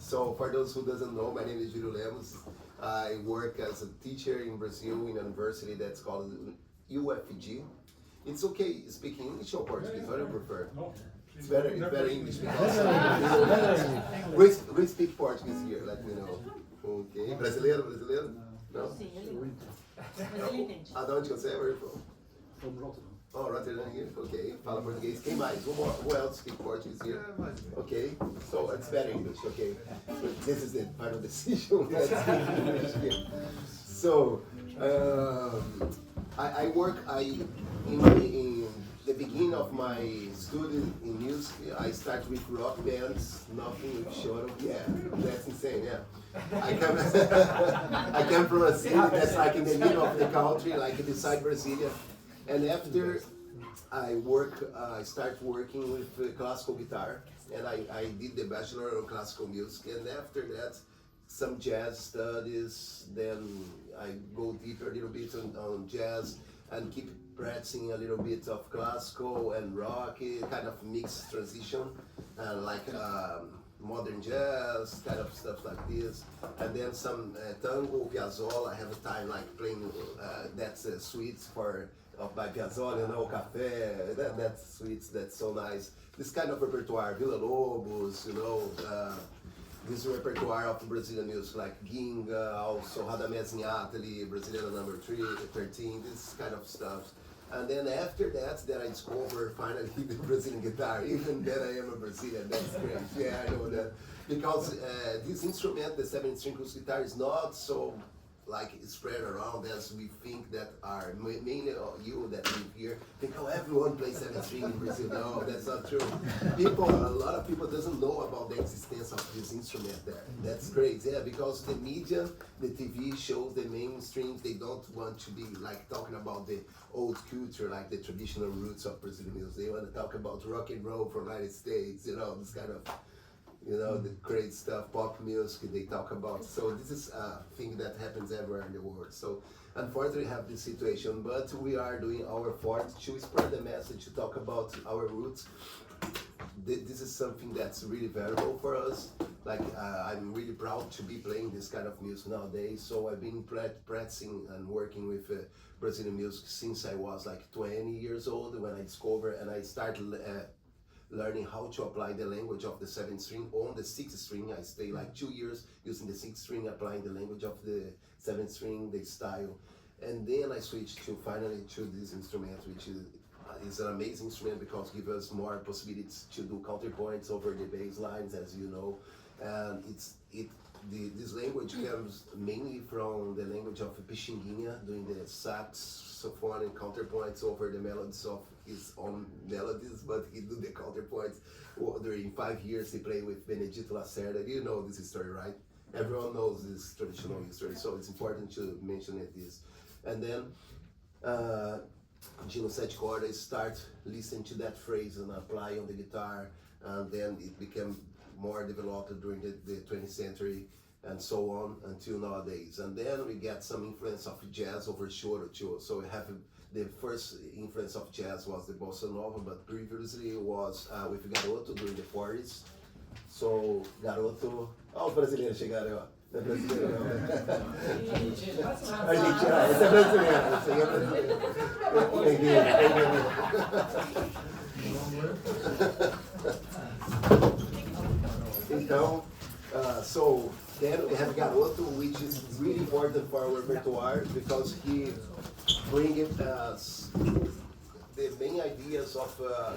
So for those who doesn't know, my name is Júlio Lemos. I work as a teacher in Brazil in a university that's called UFG. It's okay speaking English or Portuguese, what do you prefer? No. It's better English because we speak Portuguese here, let me know. Okay, brasileiro? Não? Sim, ele. Mas ele entende. Ah, da onde que você é? Where are you from? From Rotterdan. Oh, Rotterdan here? Ok, fala português. Quem mais? Who else speak Portuguese here? Okay, so it's better English, okay. This is the final decision. Let's speak English here. So, I work, in the beginning of my study in music, I start with rock bands, nothing with Choro. Yeah, that's insane, yeah. I come from a city that's like in the middle of the country, like beside Brasilia. And after I start working with classical guitar, and I did the bachelor of classical music, and after that, some jazz studies, then I go deeper a little bit on jazz, and keep practicing a little bit of classical and rock, kind of mixed transition, like modern jazz, kind of stuff like this, and then some tango, Piazzolla. I have a time like playing that's suites by Piazzolla, you know, Café, that's suites, that's so nice. This kind of repertoire, Villa Lobos, you know, this repertoire of Brazilian music like Ginga, also Radamés em Ateli, Brazilian number 13, this kind of stuff. And then after that I discovered finally the Brazilian guitar. Even then I am a Brazilian, that's great. Yeah, I know that. Because this instrument, the 7-string acoustic guitar, is not so like spread around as we think that are mainly you that live here think, oh, everyone plays 7-string in Brazil. No, that's not true. A lot of people doesn't know about the existence of this instrument there. That's great, yeah, because the media, the TV shows, the mainstream, they don't want to be like talking about the old culture, like the traditional roots of Brazilian music. They want to talk about rock and roll from the United States, you know, this kind of, you know, the great stuff, pop music they talk about. So this is a thing that happens everywhere in the world. So unfortunately we have this situation, but we are doing our part to spread the message, to talk about our roots. This is something that's really valuable for us. Like I'm really proud to be playing this kind of music nowadays. So I've been practicing and working with Brazilian music since I was like 20 years old when I discovered and I started learning how to apply the language of the 7-string on the 6-string. I stay like 2 years using the 6-string, applying the language of the 7-string, the style. And then I switched to finally to this instrument, which is an amazing instrument because it gives us more possibilities to do counterpoints over the bass lines, as you know. And this language comes mainly from the language of Pixinguinha, doing the saxophone and counterpoints over the melodies of his own melodies, but he do the counterpoints. During 5 years he played with Benedito Lacerda. You know this story, right? Everyone knows this traditional history, so it's important to mention this. And then Gino Sete Cordas start listening to that phrase and apply on the guitar, and then it became more developed during the 20th century and so on until nowadays. And then we get some influence of jazz over Choro too. So we have the first influence of jazz was the Bossa Nova, but previously it was with Garoto during the 40s. So Garoto, os brasileiros chegaram, ó. Não é brasileiro não, né? Argentina, esse é brasileiro, esse aí é brasileiro. Então, so then we have Garoto, which is really important for our repertoire because he brings us the main ideas of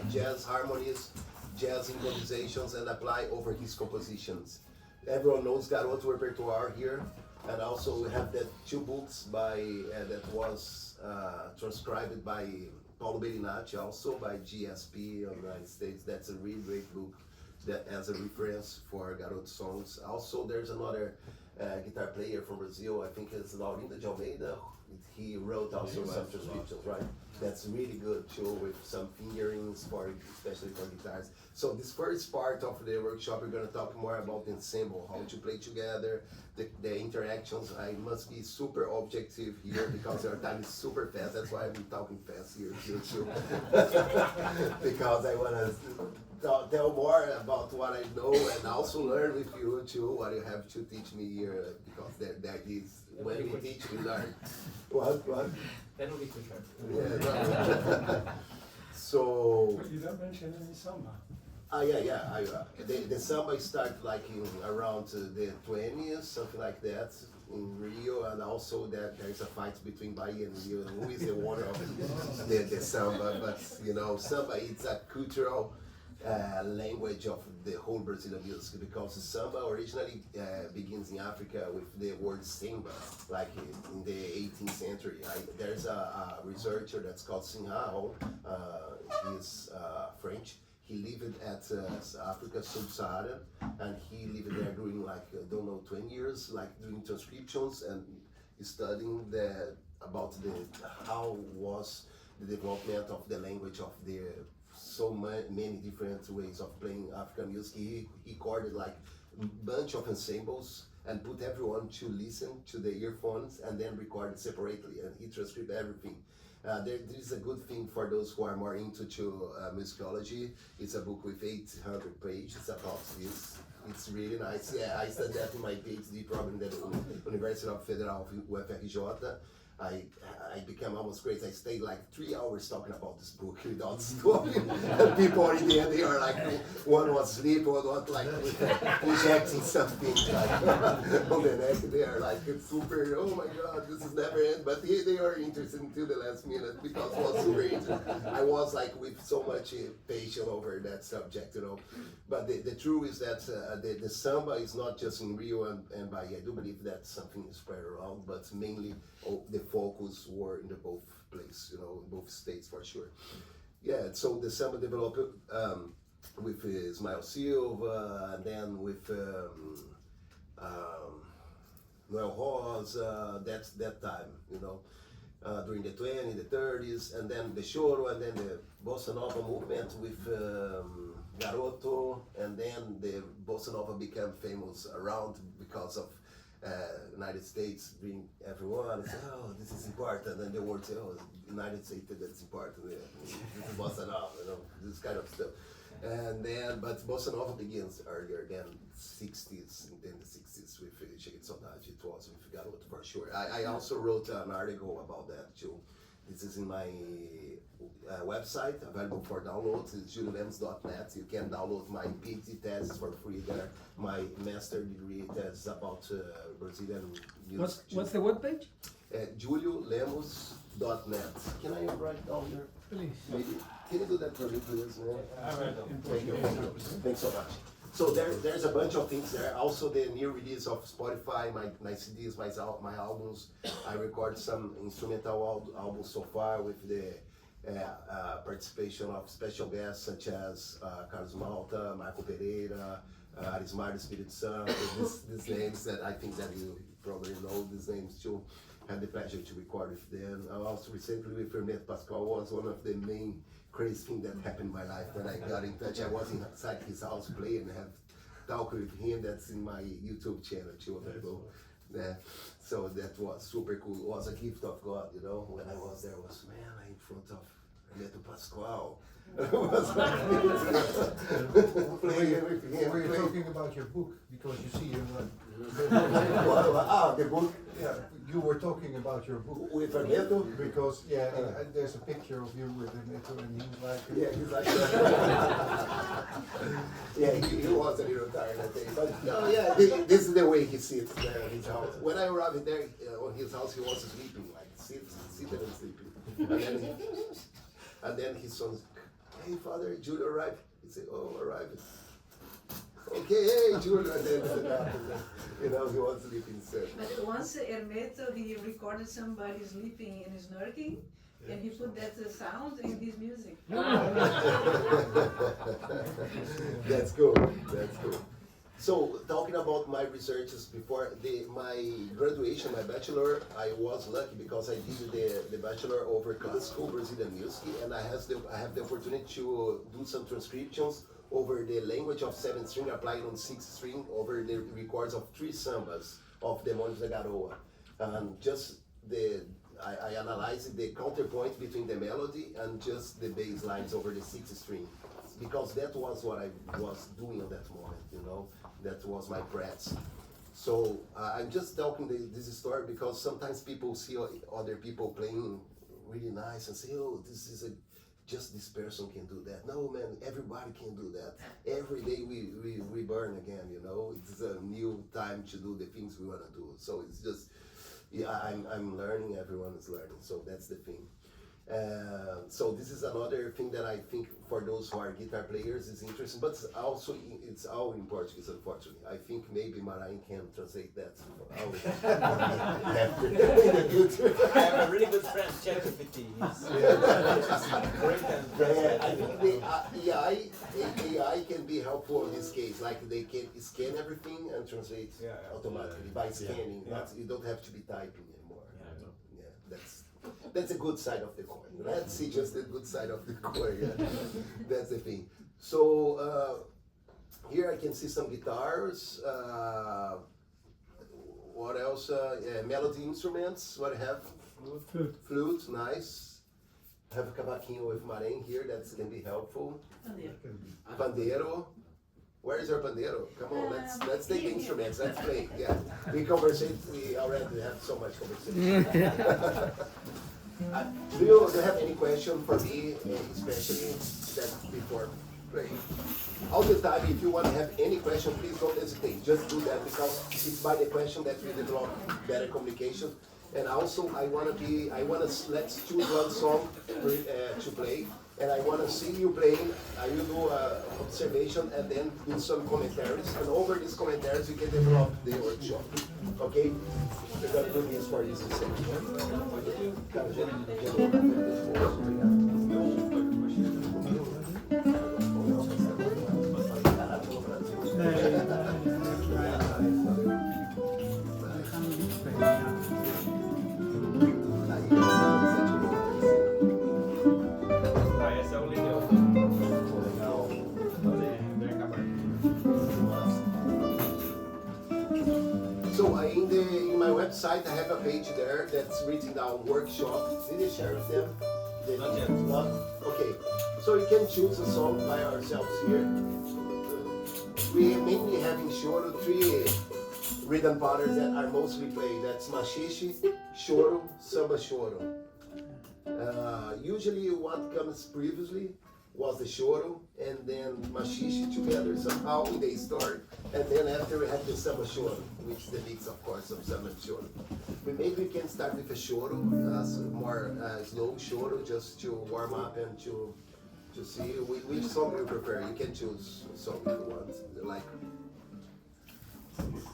jazz harmonies, jazz improvisations, and apply over his compositions. Everyone knows Garoto repertoire here, and also we have that 2 books by that was transcribed by Paulo Bellinati, also by GSP of the United States. That's a really great book that as a reference for Garoto songs. Also, there's another guitar player from Brazil, I think it's Laurinda de Almeida. He wrote also some transcriptions, right? That's really good too, with some fingerings for, especially for guitars. So this first part of the workshop, we're gonna talk more about the ensemble, how to play together, the interactions. I must be super objective here because our time is super fast. That's why I'm talking fast here too. Because I wanna tell more about what I know and also learn with you too, what you have to teach me here, because that is when we teach, we learn. What? That will be quicker. Yeah, no. So. But you don't mention any samba. Yeah. The samba start like in around the 20s, something like that, in Rio, and also that there's a fight between Bahia and Rio, who is the owner of the samba. But you know, samba it's a cultural language of the whole Brazilian music, because samba originally begins in Africa with the word samba, like in the 18th century. There's a researcher that's called Sinhao, he's French. He lived at Africa Sub-Saharan, and he lived there during like, I don't know, 20 years, like doing transcriptions and studying about how was the development of the language of the so many different ways of playing African music. He recorded like a bunch of ensembles and put everyone to listen to the earphones and then record it separately, and he transcribed everything. There is a good thing for those who are more into musicology. It's a book with 800 pages about this. It's really nice. Yeah, I studied that in my PhD program at the University of Federal UFRJ. I became almost crazy. I stayed like 3 hours talking about this book without stopping. And people in the end, they are like, one was asleep, one was like injecting something like, on the neck. They are like super, oh my God, this is never end. But they are interested until the last minute because it was super interesting. I was like with so much passion over that subject, you know. But the truth is that the samba is not just in Rio and Bahia. I do believe that something is spread around, but mainly the focus were in the both places, you know, in both states for sure. Yeah, so the samba developed with Ismael Silva, and then with Noel Rosa, that time, you know, during the 20s, the 30s, and then the Choro, and then the Bossa Nova movement with Garoto, and then the Bossa Nova became famous around because of United States bring everyone and say, oh, this is important, and the world say, oh, United States, that's important, yeah. This is Bossa Nova, you know, this kind of stuff. And then, but Bossa Nova begins earlier than 60s, in the 60s with Cheguei de Saudade. It was with Garoto for sure. I also wrote an article about that too. This is in my website, available for download. It's juliolemos.net. You can download my PhD thesis for free there. My master degree thesis about Brazilian music. What's the webpage? juliolemos.net. Can I write down here? Please. Maybe. Can you do that for me, please, man? Thank you. Thanks so much. So there's a bunch of things there. Also the new release of Spotify, my CDs, my albums. I record some instrumental albums so far with the participation of special guests such as Carlos Malta, Marco Pereira, Arismar do Espírito Santo. These names that I think that you probably know these names too. Had the pleasure to record with them. Also recently with Hermeto Pascoal was one of the main crazy things that happened in my life when I got in touch. I was inside his house playing and have talked with him. That's in my YouTube channel too. So that was super cool. It was a gift of God, you know. When I was there, I was, man, I'm in front of Hermeto Pascoal. Was playing with him. Were you talking about your book? Because you see, the book? yeah, you were talking about your book. With Hermeto? Because, yeah, and there's a picture of you with Hermeto, and he's like... Yeah, he's like that. Yeah, he was a little tired, I think. But no, yeah, this is the way he sits there in his house. When I arrived there on his house, he was sleeping, like sitting and sleeping. And then his son, hey, Father, Julio arrived. He said, oh, arrived. Okay, hey, Julio. And then, you know, he was sleeping. So. But once Hermeto, he recorded somebody sleeping and snorking, and he put that sound in his music. That's cool. That's cool. So talking about my researches before my graduation, my bachelor, I was lucky because I did the bachelor over classical Brazilian music, and I have the opportunity to do some transcriptions over the language of 7th string applied on 6th string over the records of 3 sambas of Demônios da Garoa, and just I analyzed the counterpoint between the melody and just the bass lines over the 6th string, because that was what I was doing at that moment, you know. That was my practice. So I'm just telling this story because sometimes people see other people playing really nice and say, oh, just this person can do that. No, man, everybody can do that. Every day we burn again, you know. It's a new time to do the things we want to do. So it's just, yeah, I'm learning, everyone is learning. So that's the thing. So this is another thing that I think for those who are guitar players is interesting, but also it's all in Portuguese, unfortunately. I think maybe Maran can translate that. In the future. I have a really good friend, ChatGPT. I think the AI can be helpful in this case. Like they can scan everything and translate automatically by scanning. But you don't have to be typing anymore. Yeah, that's a good side of the coin. Let's see just the good side of the coin. Yeah. That's the thing. So here I can see some guitars. What else? Melody instruments. What I have? Flute, nice. I have a cavaquinho with Maran here. That can be helpful. Pandeiro. Where is our pandeiro? Come on, let's take the instruments. Let's play. Yeah, we conversate. We already have so much conversation. Do you have any question for me, especially that before playing? All the time, if you want to have any question, please don't hesitate. Just do that because it's by the question that we develop better communication. And also, let's choose one song to play. And I want to see you playing. I will do observation and then do some commentaries. And over these commentaries, we can develop the workshop. Okay? We're going to do this for you in a second. So in my website, I have a page there that's written down workshop. Did you share with them? Not yet. Not? Okay. So you can choose a song by ourselves here. We mainly have in Choro 3 rhythm patterns that are mostly played. That's machixe, Choro, samba Choro. Usually what comes previously was the Choro and then machixe together somehow in the start, and then after we have the samba Choro, which is the mix, of course, of samba and Choro. But maybe we can start with a Choro, more slow Choro, just to warm up and to see which song you prefer. You can choose a song if you want, like.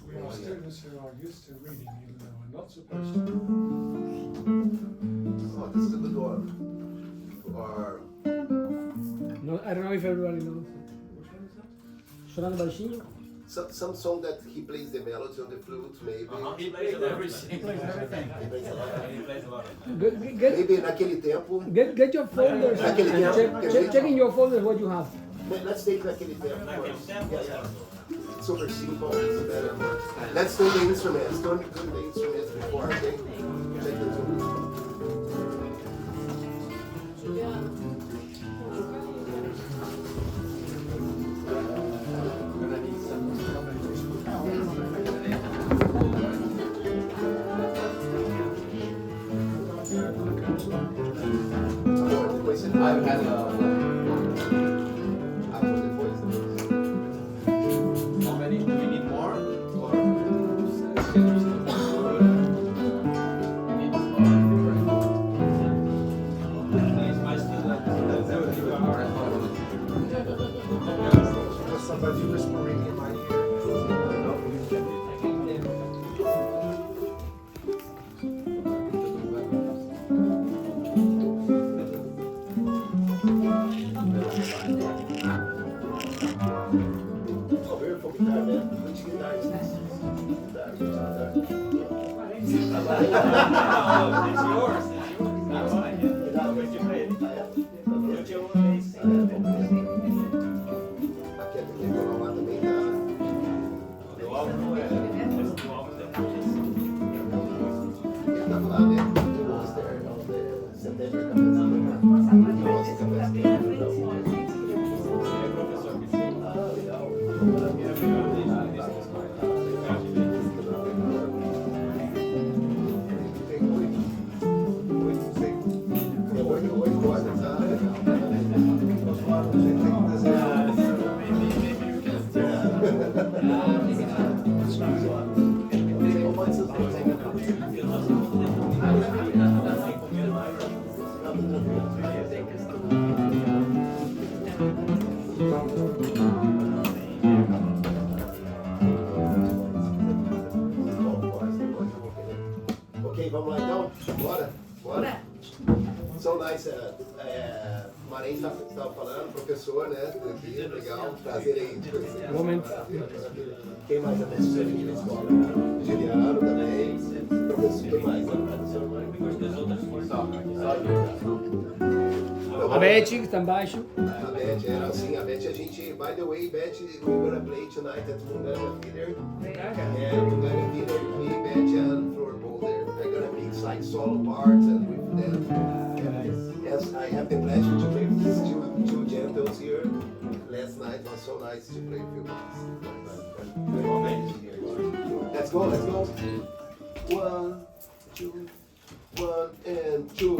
We are students who are used to reading, even though we're not supposed to. Oh, this is a good one. Or No, I don't know if everybody knows. Which one is that? Chorando baixinho. some song that he plays the melody on the flute, maybe. He plays everything. He plays a lot. He plays a lot. Maybe naquele tempo. Get your folders and check in your folders what you have. Let's take naquele tempo Naquele first. tempo, Yeah. Super simple. It's better. Let's do the instruments. Don't do the instruments before, okay? Check the tune. I've had how many? Do we need more? Or we need more? which guitar is this? Guitar, which guitar? It's yours. That's mine. But you play it. Don't you always sing? Aqui é aquele violão lá também tá. Do álbum não é. Esse do álbum depois. Ele tava lá, né? Setembro, cabeça. Nossa, cabeça. Ele é professor que ensina. Ah, legal. Tem oito cordas, ah, legal. Ok, vamos lá então? Bora? Bora? So nice. Marém estava falando, professor, né? Aqui, legal, prazer aí. Um momento. Quem mais é professor aqui na escola? Juliano também. Professor, quem mais? A Beth, que está embaixo. A Beth era assim, a Beth a gente, by the way, Beth, we're gonna play tonight at Munganga Theater. And Munganga Theater, me, Beth, and Flor Boulder. I'm gonna mix like solo parts and with them. Yes, I have the pleasure to play with these two gentles here. Last night was so nice to play with you guys. Let's go, let's go. 1, 2, 1 and 2.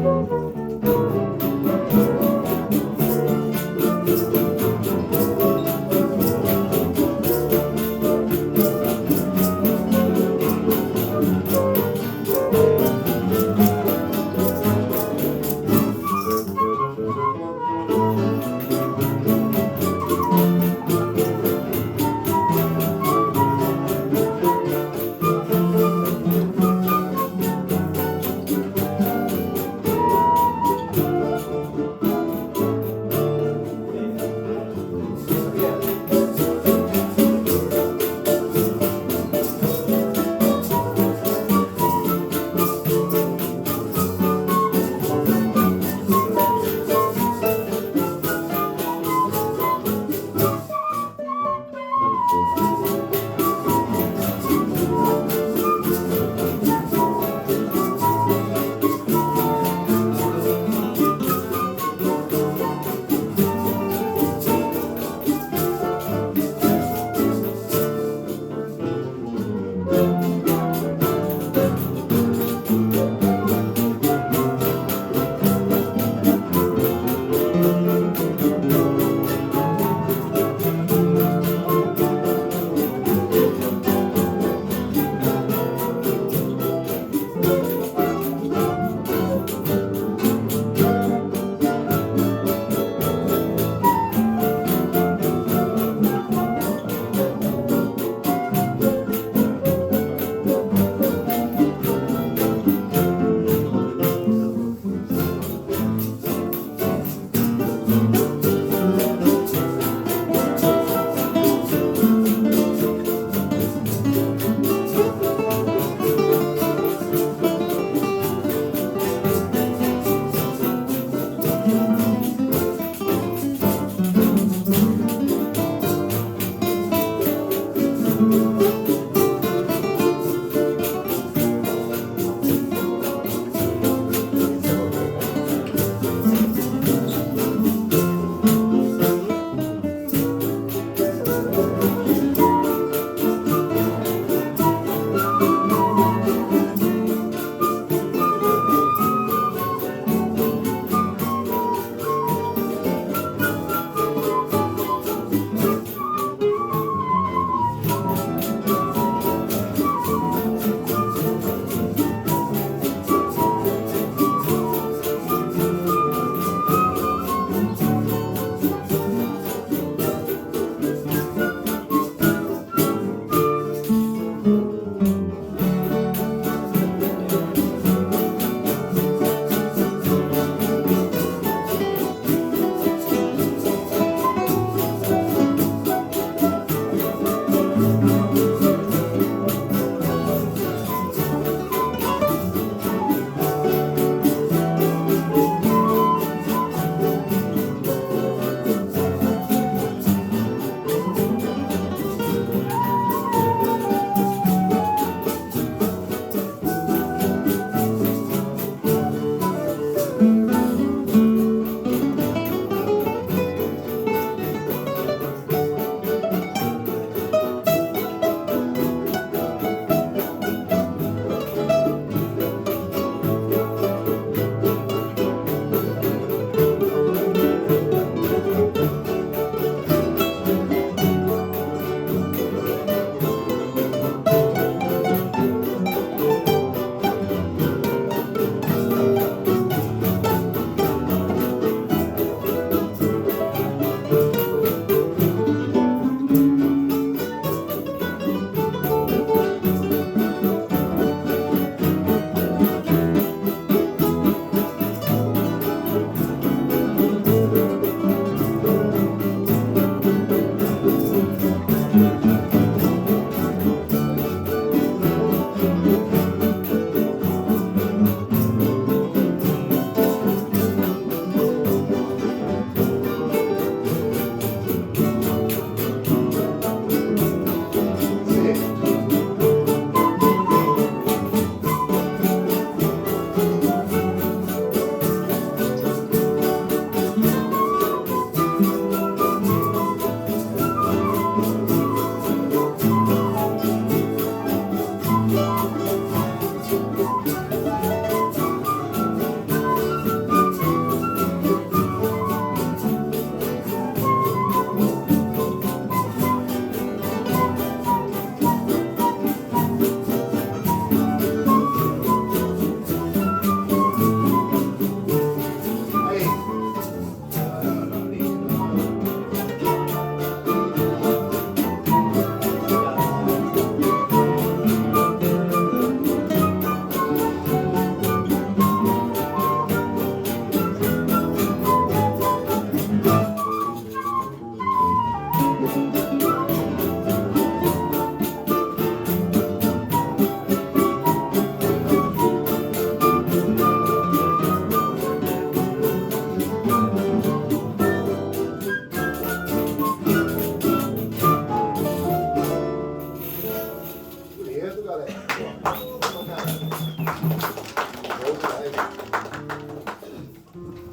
galera.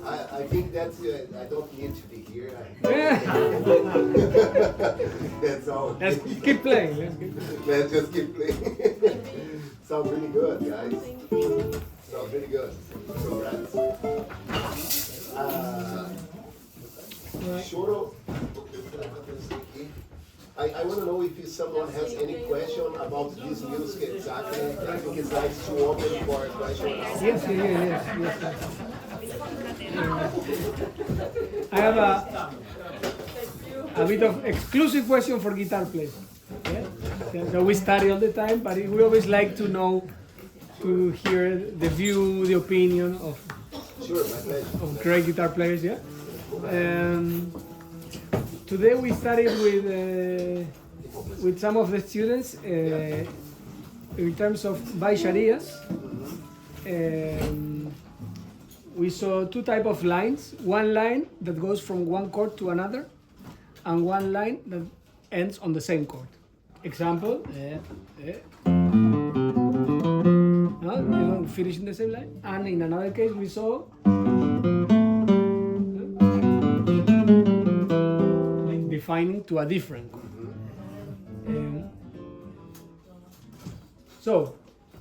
I think that's I don't need to be here. That's all. Let's keep playing. Let's keep playing. Let's just keep playing. Sounds really good, guys. Sounds really good. Congrats. Choro. I want to know if someone has any question about this music exactly. I think it's nice to open for questions. Yes. I have a bit of exclusive question for guitar players. Yeah? So we study all the time, but we always like to know, to hear the view, the opinion of Sure, my pleasure. great guitar players. Yeah. Today we studied with some of the students in terms of Baixarias. We saw two types of lines. One line that goes from one chord to another, and one line that ends on the same chord. Example. No, you don't finish in the same line. And in another case we saw defining to a different chord. So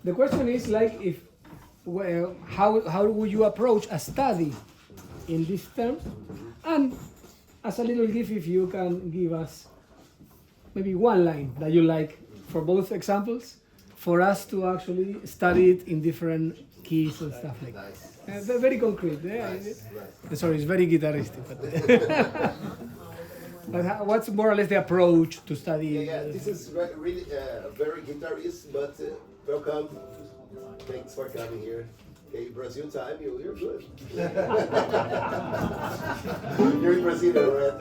the question is like if how would you approach a study in these terms? And as a little gift, if you can give us maybe one line that you like for both examples, for us to actually study it in different keys and stuff like that. Nice. Very concrete. Nice. Sorry, it's very guitaristic. But what's more or less the approach to study? Yeah, this is really very guitarist, but welcome. Thanks for coming here. Okay, Brazil time, you're good. You're in Brazil, right?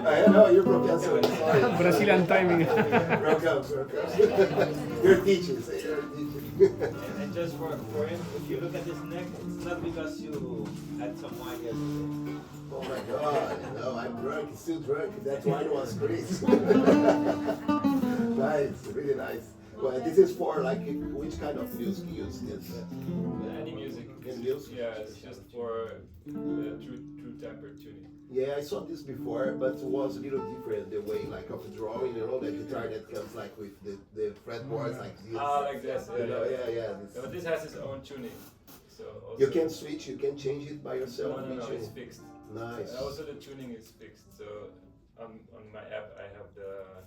I know, you're professor. Sorry. Brazilian timing. Welcome. You're teaching. And just for him, if you look at his neck, it's not because you had some wine yesterday. Oh my God, no, I'm drunk, still drunk. That wine was great. Nice, really nice. Well, this is for like which kind of music you use this? Any music. Any music? Yeah, it's just for true temper tuning. Yeah, I saw this before, but it was a little different the way like of the drawing, you know, the guitar that comes like with the fretboards like this. Like this. You know, yeah. But this has its own tuning. So also, You can switch, you can change it by yourself. No, which it's is fixed. nice. Also the tuning is fixed. So on my app I have the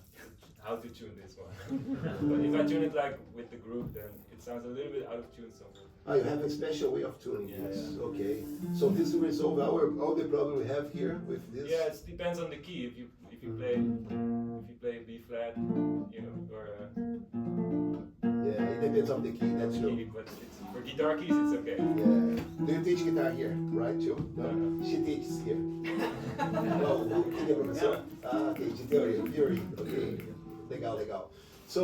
how to tune this one. But if I tune it like with the group, then it sounds a little bit out of tune somewhere. Oh, you have a special way of tuning Yeah, this. yeah. Okay. So this will resolve all the problem we have here with this. Yeah, it depends on the key. If you play B flat, you know, or Yeah, it depends on the key, that's true. key, but for guitar keys it's okay. Yeah. Do you teach guitar here, right, too? No? She teaches here. Oh, quem é professor? Ah, ok, de theory. Ok, legal. So,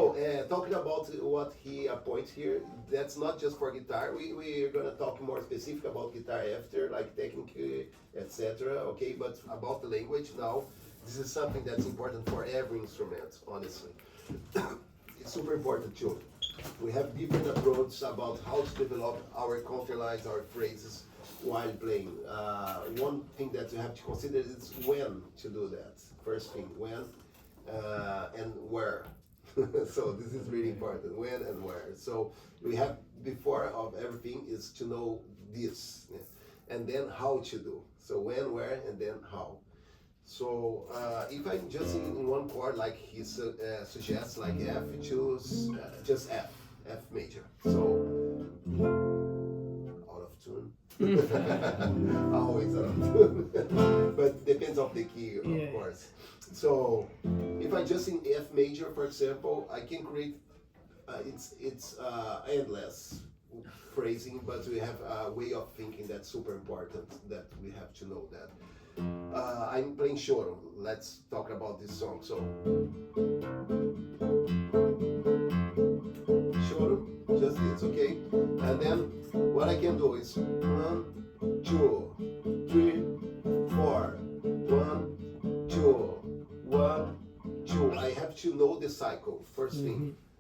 talking about what he points here, that's not just for guitar. We are going to talk more specific about guitar after, like technique, etc. Okay, but about the language now, this is something that's important for every instrument, honestly. It's super important too. We have different approaches about how to develop our counterlines, our phrases while playing. One thing that you have to consider is when to do that. First thing, when and where. So this is really important, when and where. So we have, before of everything, is to know this, and then how to do. So when, where, and then how. So if I'm just in one chord, like he suggests, like F, choose just F major. So out of tune. Always out of tune. But depends on the key, of course. So if I just in F major, for example, I can create it's endless phrasing, but we have a way of thinking that's super important, that we have to know that. I'm playing Choro. Let's talk about this song. So Choro, just this, okay? And then what I can do is 1, 2, 3, 4. 1, 2, 1, 2. I have to know the cycle. First thing,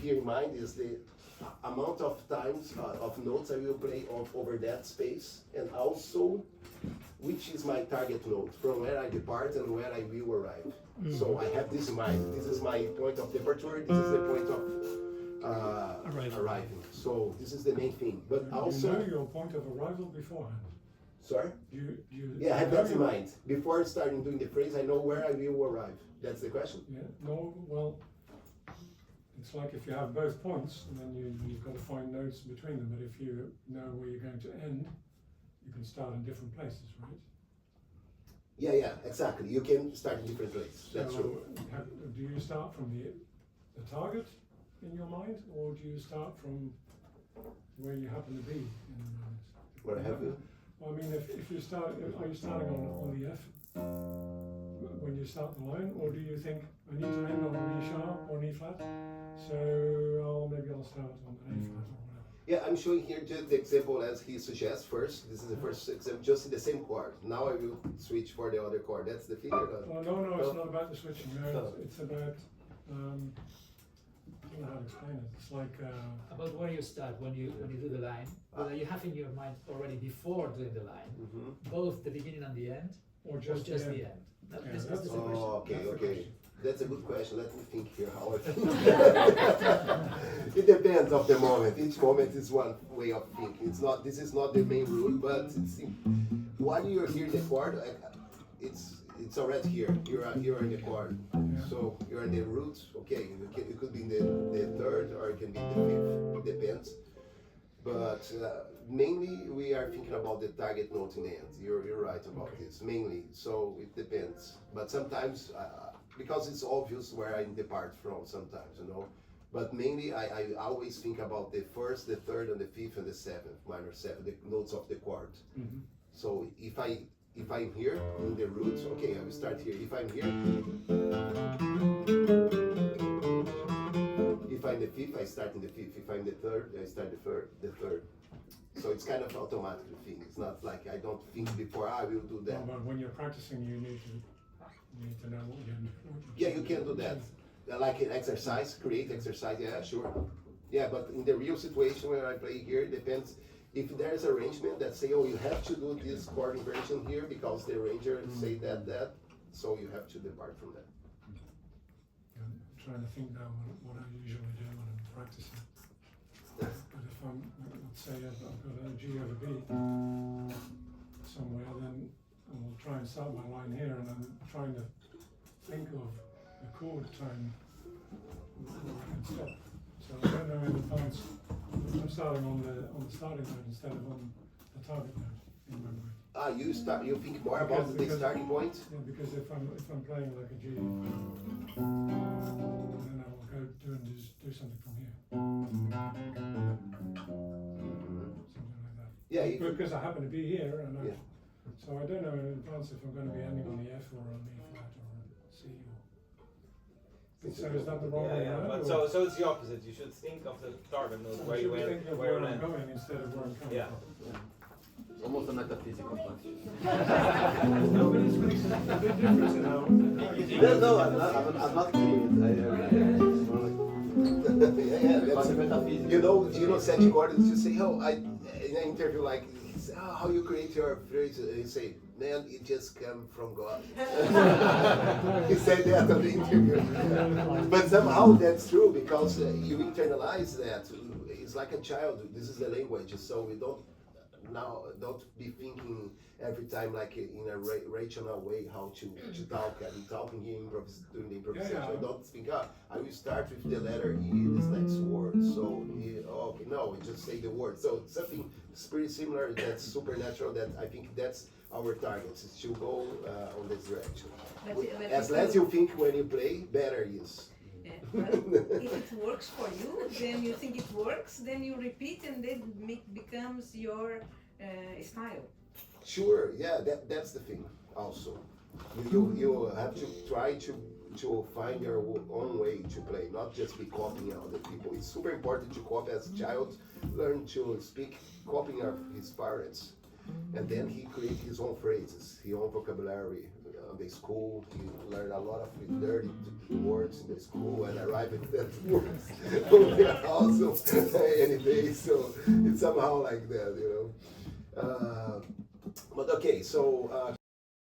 here in mind is the amount of times of notes I will play over that space, and also which is my target note, from where I depart and where I will arrive. So I have this in mind. This is my point of departure, this is the point of arriving. So this is the main thing. But also, you know your point of arrival beforehand. sorry? You I have know that in your- mind. Before starting doing the phrase, I know where I will arrive. That's the question? Yeah, no, well, it's like if you have both points, and then you've got to find notes between them, but if you know where you're going to end, you can start in different places, right? Yeah, exactly. You can start in different places. That's So, true. do you start from the target in your mind, or do you start from where you happen to be in the moment. Where have you? Well, I mean, if you start, are you starting on the F when you start the line, or do you think I need to end on an E sharp or an E flat? So maybe I'll start on an A flat or whatever. Yeah, I'm showing here just the example as he suggests first. This is the first example, just in the same chord. Now I will switch for the other chord. That's the figure. Well, no, it's not about the switching. No, it's about. I don't know how to explain it. It's like. About where you start when you do the line, whether you have in your mind already before doing the line, both the beginning and the end, or just the the end. end. That, Yeah, this that's- is the question. Oh, okay, That's the okay. question. That's a good question. Let me think here how I think. It depends of the moment. Each moment is one way of thinking. It's not. This is not the main rule, but it's while you're here in the chord, it's already here. You're in the chord. So you're in the root. Okay, it could be in the third or it can be in the fifth. It depends. But mainly we are thinking about the target note in the end. You're right about this. Mainly, so it depends. But sometimes, because it's obvious where I depart from sometimes, you know. But mainly I always think about the first, the third, and the fifth, and the seventh, minor seven, the notes of the chord. So if I'm here in the root, okay, I will start here. If I'm here, if I'm the fifth, I start in the fifth. If I'm the third, I start the third. So it's kind of automatic thing. It's not like I don't think before I will do that. Well, but when you're practicing, you need to know what you're doing. Yeah, you can do that. Like an exercise, create exercise, yeah, sure. Yeah, but in the real situation where I play here, it depends. If there's arrangement that say, oh, you have to do this chord inversion here because the arranger say that, so you have to depart from that. I'm trying to think now what I usually do when I'm practicing. But if I'm, let's say I've got a G over B somewhere, then I'll try and start my line here, and I'm trying to think of a chord tone where I can stop. So I don't know in advance. I'm starting on the starting note instead of on the target note in my mind. You think more about the starting point? Yeah, because if I'm playing like a G, then I will go do something from here. Something like that. Yeah, Because I happen to be here, and Yeah. so I don't know in advance if I'm going to be ending on the F or on the E flat or on C. So is that the wrong way Yeah, around? but or- so it's the opposite. You should think of the target note I where should you be went, thinking of where where you I'm land. going instead of where I'm coming Yeah. from. Almost a metaphysical question. No, but it makes a big difference in how. No, I'm not kidding. yeah, Quase that's, metaphysical. you know, Seth Gordon used to say, oh, in an interview like, he said, oh, how you create your phrase, and he say, man, it just come from God. He said that on the interview. But somehow that's true because you internalize that. It's like a child. This is the language, so we don't be thinking every time like in a rational way how to talk. I'm talking here doing the improvisation. Yeah. I don't think I will start with the letter E, this next word. So okay, no, we just say the word. So it's something pretty similar. That's supernatural. That I think that's our target is to go on this direction. But As less you think when you play, better is. But if it works for you, then you think it works, then you repeat and then it becomes your style. Sure, yeah, that's the thing also. You have to try to find your own way to play, not just be copying other people. It's super important to copy as a child, learn to speak, copying of his parents. And then he created his own phrases, his own vocabulary. On the school, he learned a lot of dirty words in the school and arrived at that words. They're awesome anyway, so it's somehow like that, you know. But okay, so